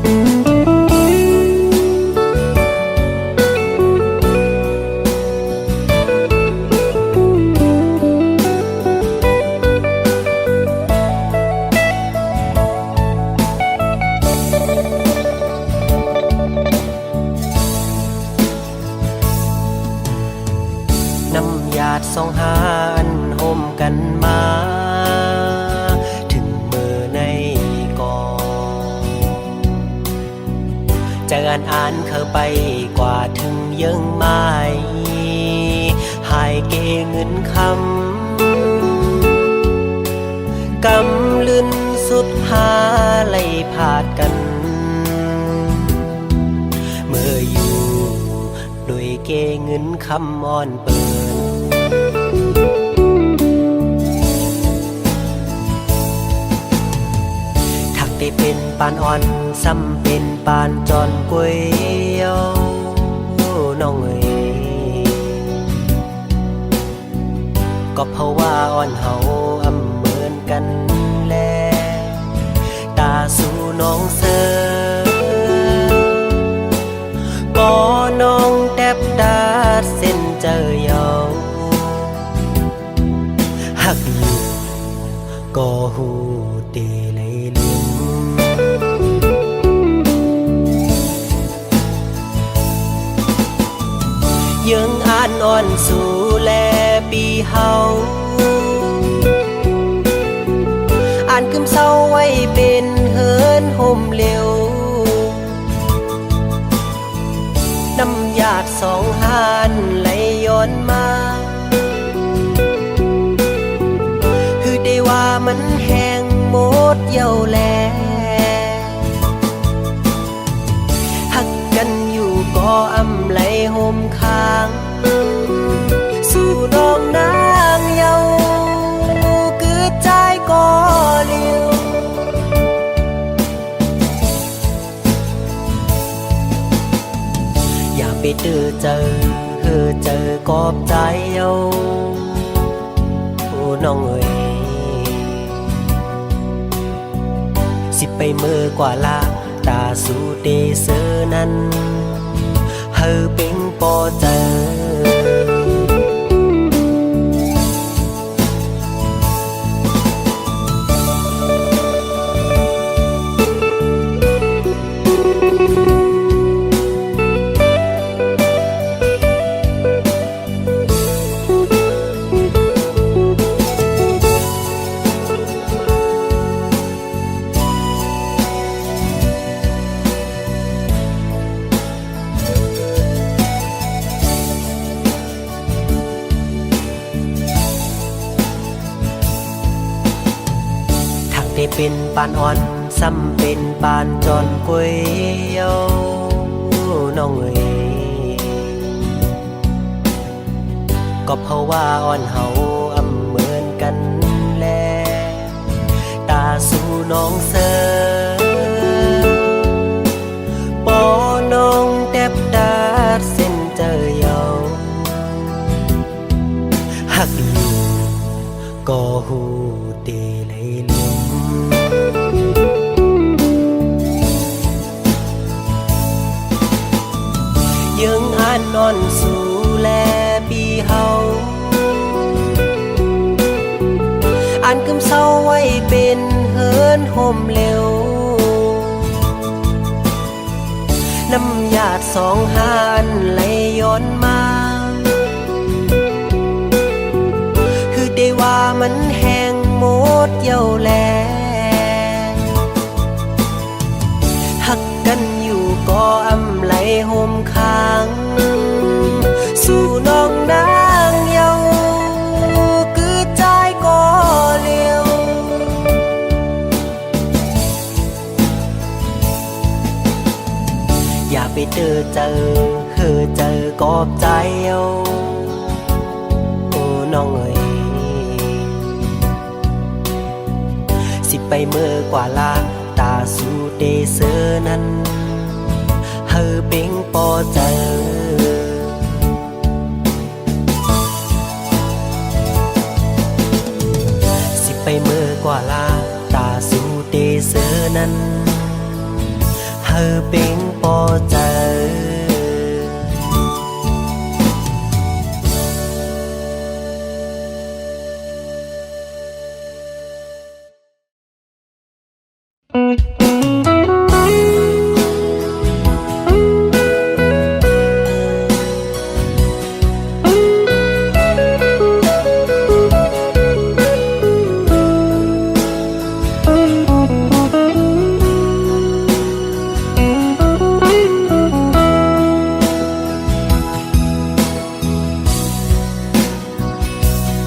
น้ำหยาดสองหานห่มกันมาถึงมือในก่อนจะอ่านเข้าไปกว่าถึงยังไม่หายเกเงินคำกำลืนสุดหาไล่ผาดกันเมื่ออยู่โดยเกเงินคำอ่อนเปิดถักได้เป็นปานอ่อนซ้ำเป็นปานจอนกวยเย้าน้องเอ๋ยก็เพราะว่าอ่อนเฮาอำเหมือนกันแลตาสู่น้องเสือก็น้องแทบดาดเส้นเจอเยาหักอยู่ก็หูเตเลยลืมยังอ่านอ่อนสู่แลปีเฮาอ่านกึมเศร้าไว้เป็นเฮินห่มเร็วน้ำหยาดสองหานไหลย้อนมาคือได้ว่ามันแห้งหมดเย้าแลหักกันอยู่ก็อำไหลห่มค้างสู่น้องนางเยาคือใจก็เลี้ยวอย่าไปเจอๆกอบใจเอาโอ้น้องเอ๋ยสิไปเมื่อกว่าละตาสู่เตเซอนั้นเฮอเป็งปอเจอได้เป็นปานอ่อนซ้ำเป็นปานจอนกวยเย้าน้องเอ๋ยก็เพราะว่าอ่อนเฮาอำเหมือนกันแลตาสู่น้องเสือปอน้องแทบดาดเส้นเจอเย้าหักอยู่ก็หูเตเลยลืมยังอ่านนอนสู่แลปีเฮาอ่านกึมเศร้าไว้เป็นเฮินห่มเร็วน้ำหยาดสองหานไหลย้อนมาคือได้ว่ามันแห้งหมดเย้าแลหักกันอยู่ก็อำไหลห่มค้างสู่น้องนางเยาคือใจก็เลี้ยวอย่าไปเจอกอบใจเอาโอ้น้องเอ๋ยสิไปเมื่อกว่าละตาสู่เตเซอนั้นเฮอเป็งปอเจอสิไปเมื่อกว่าละตาสู่เตเซอนั้นเฮอ เป็นปอเจอ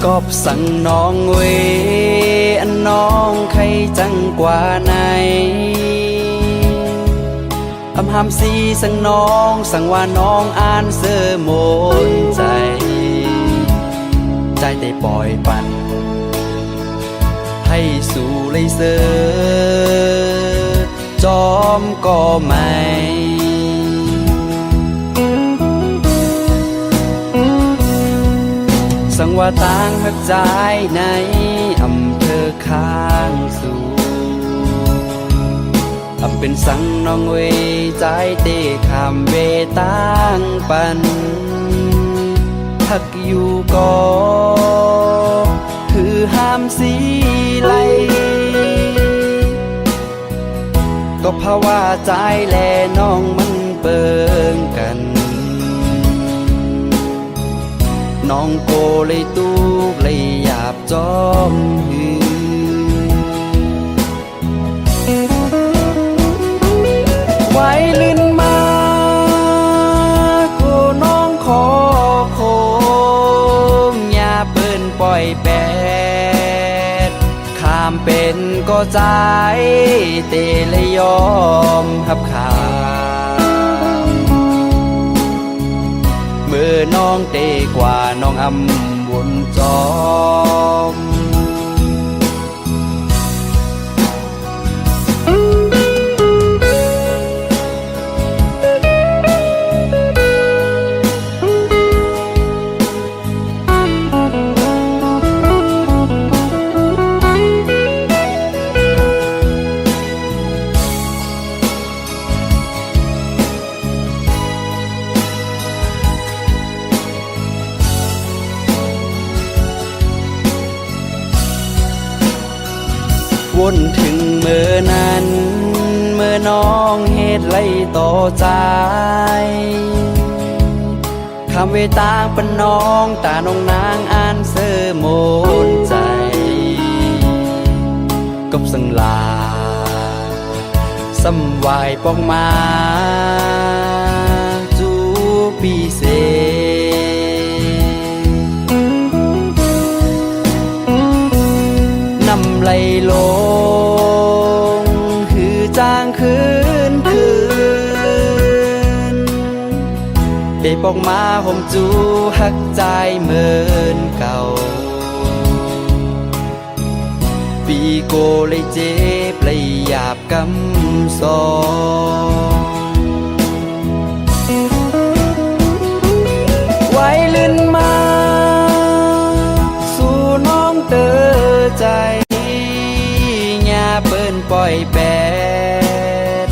กอบสั่งน้องเวอันน้องใครจังกว่าไหนอำหามสีสั่งน้องสั่งว่าน้องอ่านเสื้อมนใจใจได้ปล่อยปันให้สู่เลยเสือจอมก็ไม่สั่งว่าต่างหักใจในอำเภอข้างสู่อำเป็นสั่งน้องเวใจเตะขามเวต่างปันทักอยู่ก็คือห้ามสีไหลก็เพราะว่าใจแลน้องมันเบิ่งกันน้องโกเลยตูกเลยหยาบจอมหือไว้ลื่นมาโกน้องขอโคมอย่าเปิ้นปล่อยแปดข้ามเป็นก็ใจเตเลยยอมหับขาเมื่อน้องเตกว่าน้องอำวนจอมวนถึงเมื่อนั้นเมื่อน้องเหตุไล่ต่อใจคำเวตางเป็นน้องตาน้องนางอ่านเสื้อโมนใจกบสังลาสำวายปองมาจูปีเซนำไหลลงคือจางคืนได้ปอกมาห่มจูหักใจเหมือนเก่าปีโกเลยเจ็บเลยหยาบกำสองไว้ลื่นมาสู่น้องเตอใจอย่าเปิ้นปล่อยแปด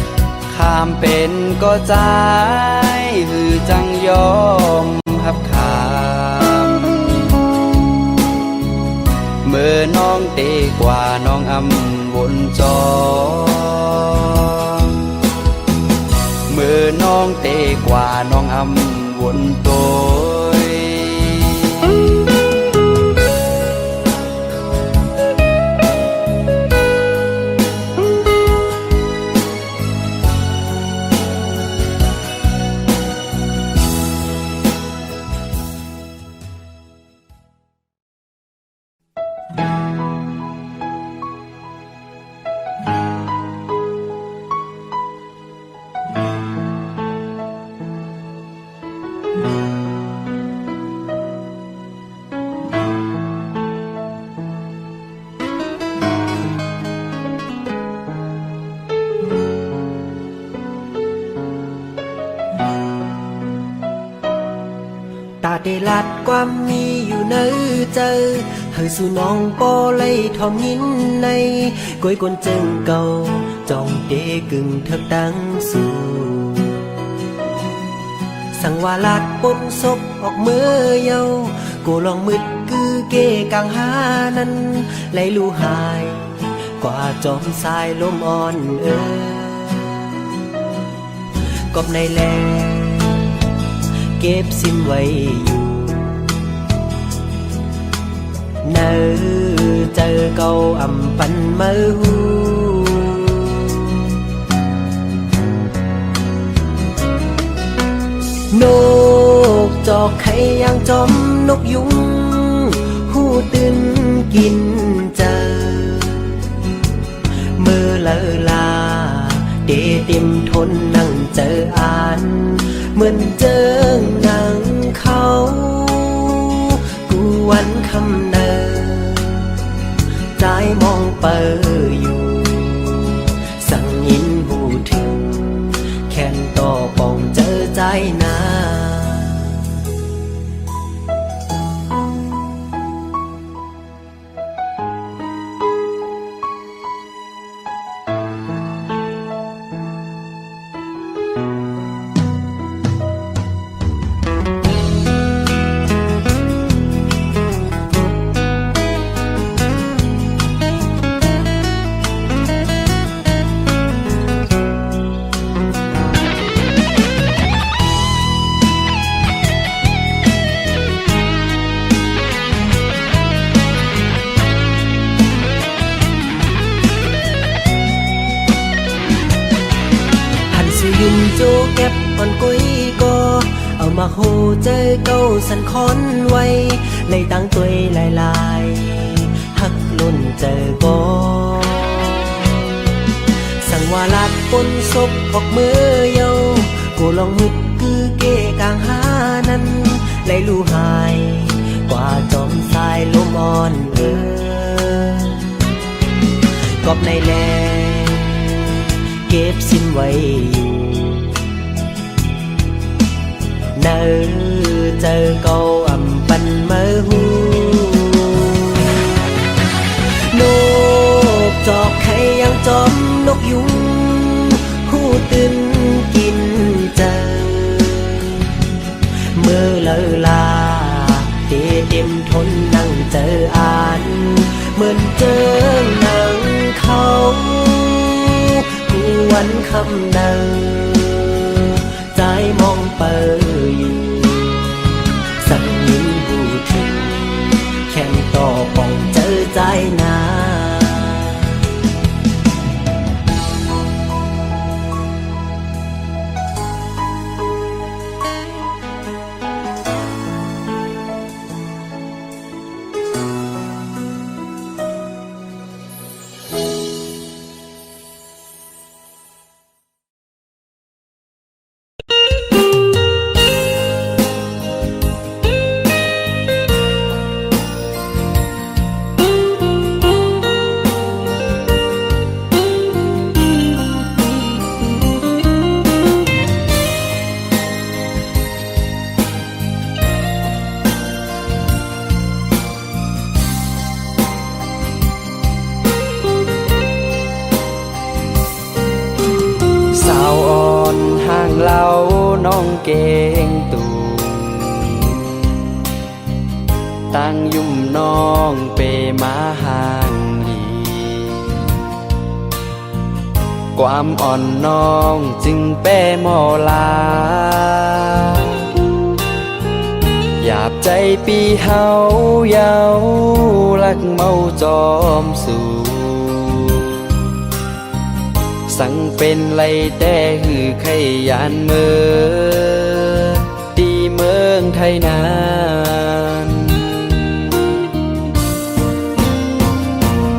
ข้ามเป็นก็ใจหือจังยอมหับขามเมื่อน้องเตกว่าน้องอำวนจอเมื่อน้องเตกว่าน้องอำวนโตยตาได้ลัดความมีอยู่เนื้อเจอเฮยสู่น้องปอเลยทอมยินในก้อยกวนเจิงเก่าใจ จองเดกึ่งเถิกดังสู่สังวาลาดปนศพออกมือเยากูลองมืดคือเกกลางหานั้นไหลลูหายกว่าจอมสายลมอ่อนกบในแลเก็บซิมไว้อยู่เนื้อเจอเก่าอำปันมือหูนกจอกไข่ยางจอมนกยุงหูตื่นกินเจอเมื่อเลอลาเดเต็มทนนั่งเจออ่านเหมือนเจอหนังเขากูวันคำเนอใจมองเปออยู่สั่งยินหูถึงแค่นต่อปองเจอใจนายุ่มโจเก็บอ่อนกุ้ยก็เอามาโหเจอเก้าสันคอนไว้เลยตั้งตัวลายหักลุ่นเจอก็สั่งว่าลัดปนศพออกมือเยากูลองมึดคือเกกลางหานั้นเลยลูหายกว่าจอมสายลมอ่อนกอบในแลเก็บซิมไว้อยู่เนื้อเจอเก่าอำปันมือหูนกจอกไข่ยังจอมนกยุงหูตื่นกินเจอเมื่อเลอลาเต็มทนนั่งเจออ่านเหมือนเจอหนังเขาวันคำเดินใจมองเปออยู่สั่งยินหูถึงแค่ต่อปองเจอใจนาเล่าน้องเก่งตูตั้งยุ่มน้องเปมาห่างลีความอ่อนน้องจึงเป้มอลาหยาบใจปีเฮาเยาลักเมาจอมสู่สั่งเป็นไรแต่หือไขยานเมือตีเมืองไทยนาน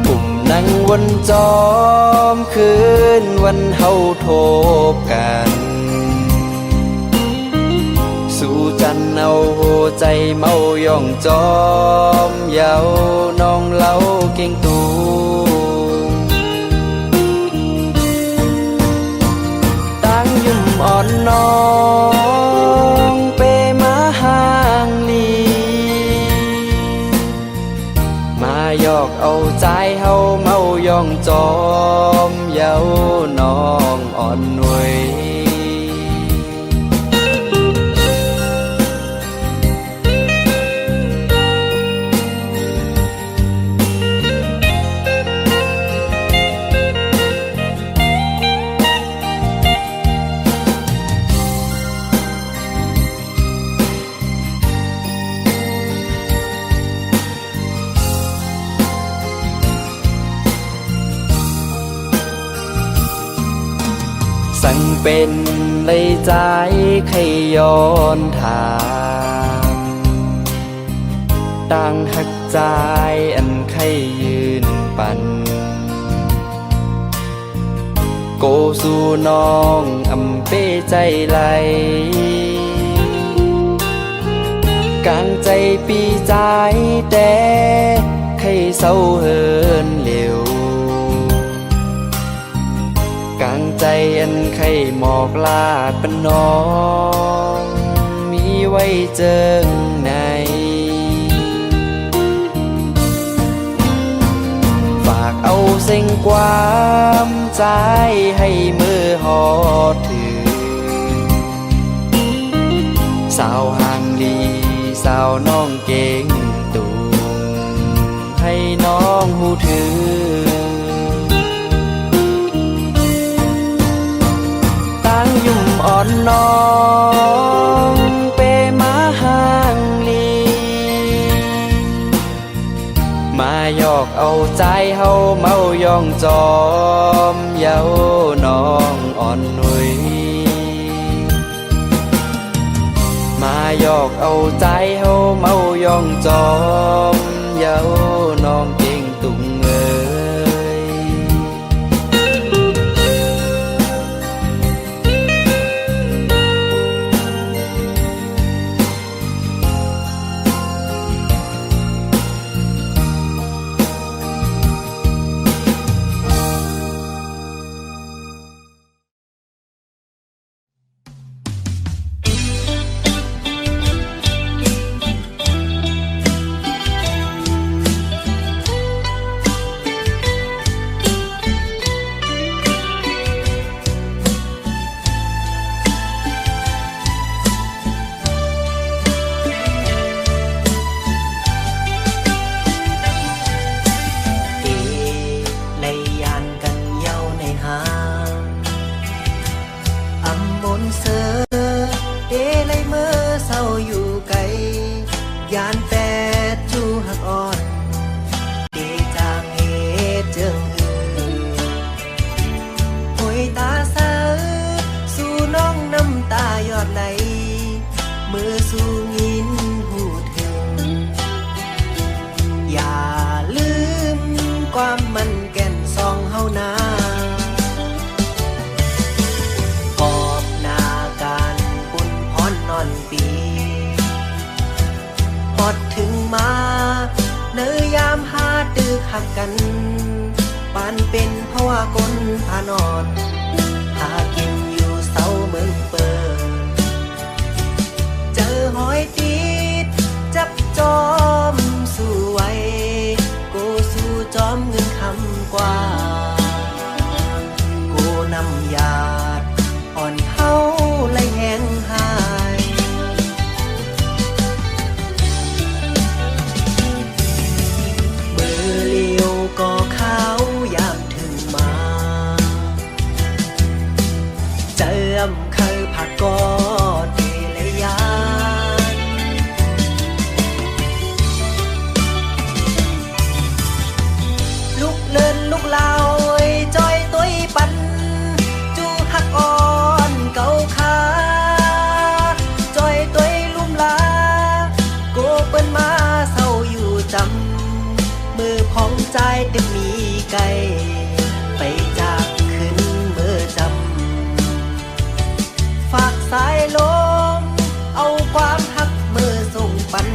ปุ่มนั่งวนจอมคืนวันเฮาโทบกันสู่จันเอาใจเมาย่องจอมเยาน้องเล่าเก่งตูอ่อนน้องเปมาห่างลีมาหยอกเอาใจเฮาเมาย่องจอมเยา อนหน่วยสั่งเป็นเลยใจใครย้อนถามต่างหักใจอันใครยืนปั่นโกสู่น้องอำเป้ใจไหลกลางใจปีใจแต่ใครเศร้าเฮินเหลวกลางใจอันใครหมอกลาดเป็นน้องมีไว้เจิงในฝากเอาเส้นความใจให้มือหอดถือสาวห่างลีสาวน้องเก่งตูให้น้องหูถือตั้งยุ่มอ่อนน้องเปมาห่างลีมาหยอกเอาใจเฮาเมาย่องจอมเย้าน้องอ่อนหนุ่ยมาหยอกเอาใจเฮาเมาย่องจอมเย้าน้องเก่งตุงเอ้ยยานแปดจูหักอ่อนเดจางเหตุเจิงหอยตาเสาสู่น้องน้ำตายอดไหลมือสู่ยินหูถึงอย่าลืมความมันแก่นซองเฮานาขอบหน้าการปุ่นพรนอนปีฮอดถึงมาเนื้อยามหาตึกหักกันปานเป็นเพราะว่ากลพานอนหากินอยู่เสาเมืองเปิดเจอหอยติดจับจอมสู่ไว้โกสู่จอมเงินคำกว่าโกนำยาดอ่อนเฮาไหลแห้งหายก็เขายามถึงมาเจิมเคยผักกอดเดลยานลูกเลินลูกลาวจอยตัวปันจูหักอ่อนเก่าขาจอยตัวลุ่มลาโกเปิ้นมาเศร้าอยู่จำมือพองใจตึกมีไกลไปจากขึ้นเมื่อจำฝากสายลมเอาความหักเมื่อส่งปัน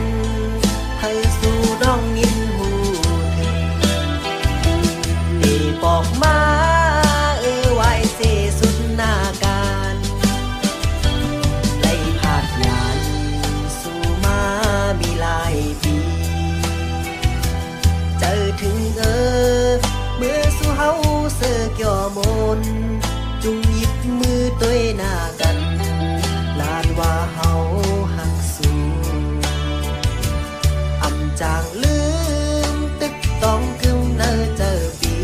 ให้สู่น้องยินหูถึงได้บอกมาไว้เสสุดหน้าการไล่ผาดยานสู่มามีหลายปีเจอถึงเมื่อสู่เฮาเสกย่อมนจุงหยิบ ตุ้ยหน้ากันลานว่าเฮาหักสู้อำจางลืมตึกต้องกึมเนอเจอปี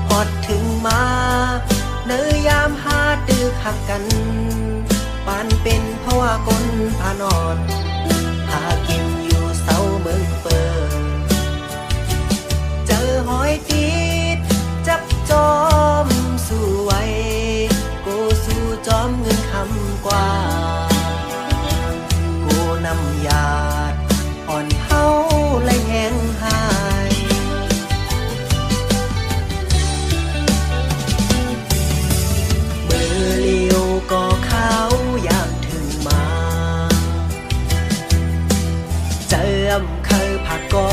ฮอดถึงมาเนื้อยามหาตึกหักกันปานเป็นเพราะว่าคนพานอนหากินอยู่เสาเมืองเปิดเจอหอยติดจับจอมสู้ไว้กูสู้จอมเงินคำกว่ากูนำยาดอ่อนเฮาและแหงหายก็เขาอยากถึงมาเจิมเคยผักกอ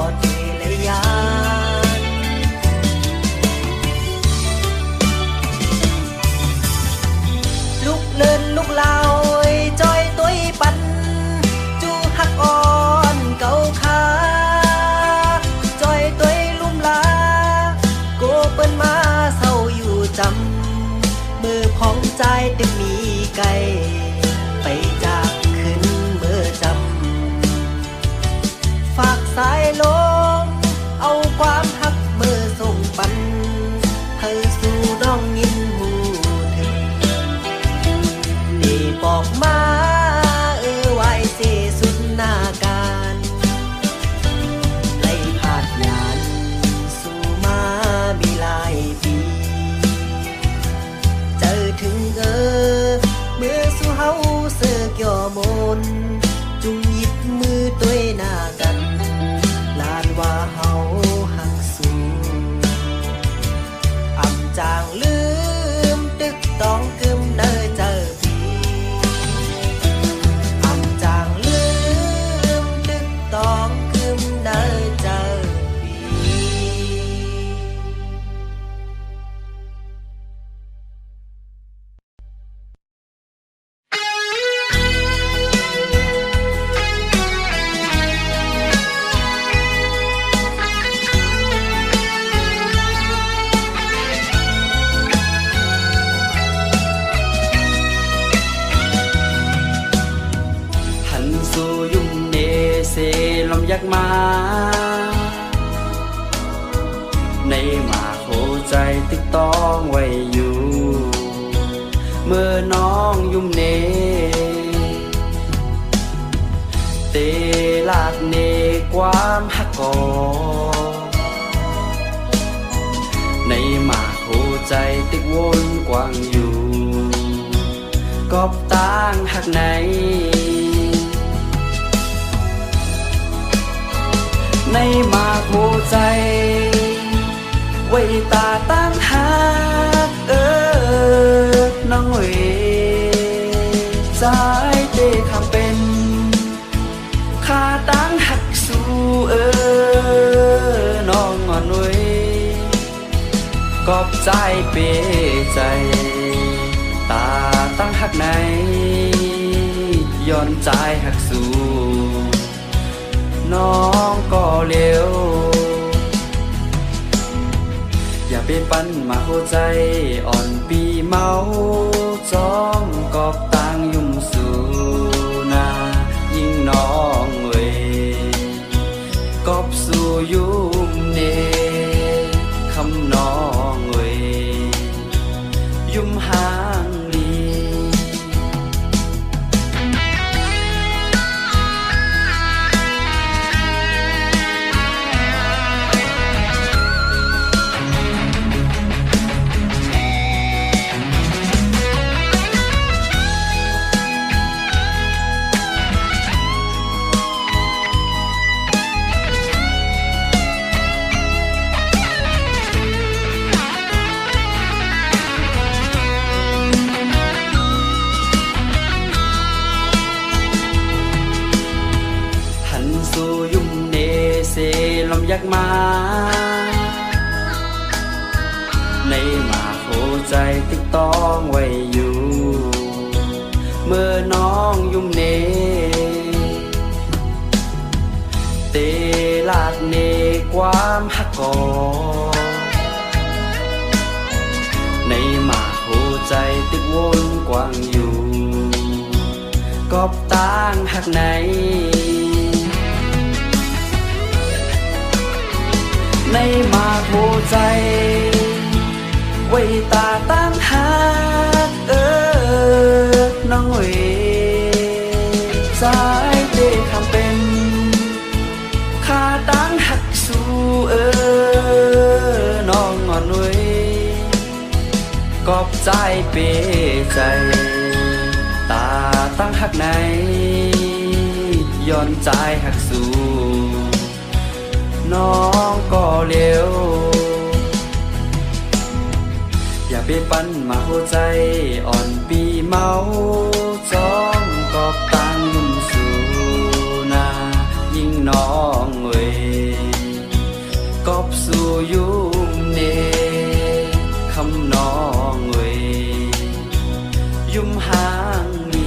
ดเดลยานลูกเลินลูกลาวจอยตุ้ยปันจูหักอ่อนเก่าขาจอยตุ้ยลุ่มลาโกเปิ้นมาเศร้าอยู่จำมือพองใจตึกมีไกลไปจากขึ้นเมื่อจำฝากสายลมเอาความหักเมื่อส่งปันให้สู่น้องยินหูถึงดีบอกมาไว้เสสุดหน้าการไล่ผาดยานสู่มามีหลายปีถึงเมื่อสู่เฮาเสือกย่อมนจุงหยิบมือด้วยหน้ากันลานว่าเฮาหักสู้อำจางลืมตึกต้องกึมเนอเจอปีอำจางลืมตึกต้องกึมเนอเจอลมยักมาในหมาโคใจตึกต้องไว้อยู่เมื่อน้องยุ่มเนเตลาดเนความหักกอในหมาโคใจตึกวนกว้างอยู่กอบต่างหักไหนในมาโคใจไว้ตาตั้งหาน้องเวใจเตคำเป็นข้าตั้งหักสู้น้องอ่อนเวกอบใจเปใจตาตั้งหักไหนย้อนใจหักสู้น้องก็เร็วอย่าไปปั้นมาหัวใจอ่อนปีเมาจอมกอบต่างยุ่มสู่นายิ่งน้องเวยกอบสู่ยุ่มเนคำน้องเวยยุ่มหางลี กมา ในหมาหัวใจติ๊กต้องไว้อยู่ เมื่อน้องยุ่มเนเตลาดเนความหักกอในหมาหัวใจติ๊กวนกว้างอยู่กอบต่างหักไหนในหมาหัวใจไว้ตาตั้งหาน้องเอ๋สายเตะคำเป็นข้าตั้งหักสู้น้องอ่อนเว้ยกอบใจเปใจตาตั้งหักไหนย้อนใจหักสู้น้องก็เลี้ยวอย่าไปปั้นมาหัวใจอ่อนปีเมาจ้องกอบตังยุ่มสู่นายิ่งน้องเว้ยกอบสู่ยุ่มเนคำน้องเว้ยยุ่มหางมี